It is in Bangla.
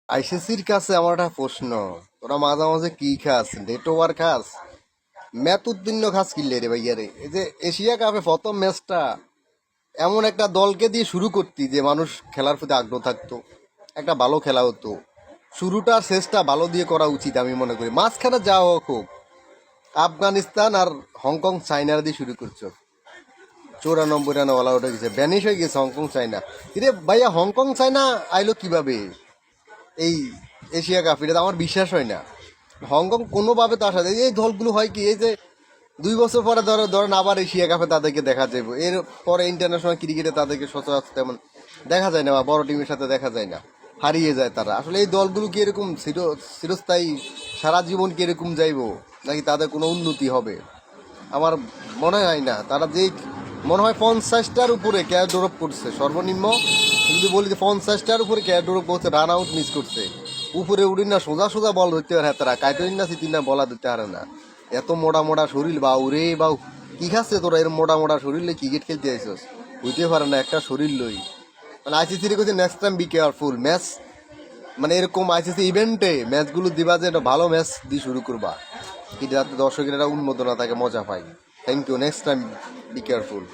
আইসিসির কাছে আমার একটা প্রশ্ন, তোরা মাঝে মাঝে কি খাস? নেট ওভার খাস? ম্যাচ উত্তীর্ণ খাস কিনলে রে ভাইয়া রে? এই যে এশিয়া কাপে প্রথম ম্যাচটা এমন একটা দলকে দিয়ে শুরু করতি যে মানুষ খেলার প্রতি আগ্রহ থাকতো, একটা ভালো খেলা হতো। শুরুটা আর শেষটা ভালো দিয়ে করা উচিত আমি মনে করি। মাঝখানে যা হোক হোক, আফগানিস্তান আর হংকং চাইনার দিয়ে শুরু করছো, 94 রানে অল আউট হয়ে গেছে, ব্যানিশ হয়ে গেছে হংকং চাইনা। কিরে ভাইয়া, হংকং চাইনা আইলো কিভাবে এই এশিয়া কাপ? এটা তো আমার বিশ্বাস হয় না। হংকং কোনোভাবে তো আসা যায়, এই দলগুলো হয় কি, এই যে 2 বছর পরে ধরেন আবার এশিয়া কাপে তাদেরকে দেখা যাবে, এর পরে ইন্টারন্যাশনাল ক্রিকেটে তাদেরকে সচরাচর তেমন দেখা যায় না, বা বড় টিমের সাথে দেখা যায় না, হারিয়ে যায় তারা। আসলে এই দলগুলো কি এরকম চিরস্থায়ী সারা জীবন কি এরকম যাইবো, নাকি তাদের কোনো উন্নতি হবে? আমার মনে হয় না। তারা যে মনে হয় 50টার উপরে ক্যাচ ড্রপ করছে সর্বনিম্ন, যদি বলি যে 50টার উপরে ক্যাচ ড্রপ করছে, রান আউট মিস করছে। উপরে উড়ি না, সোজা সোজা বল ধরতে পারে তারা, কাইটরিন না সিটিন না বলা ধরতে পারে না। এত মোটা মোটা শরীর, বা উরে বা কি খাচ্ছে তোরা? এর মোটা মোটা শরীর লই ক্রিকেট খেলতে আইসস? হইতে পারে না একটা শরীর লই। মানে আইসিসি রে কইছে next time be careful match, মানে এরকম আইসিসি ইভেন্টে ম্যাচগুলো দিবা যে একটা ভালো ম্যাচ দিয়ে শুরু করবা, কি যাতে দর্শকের একটা উন্মাদনা থাকে, মজা পায়। Thank you, next time be careful.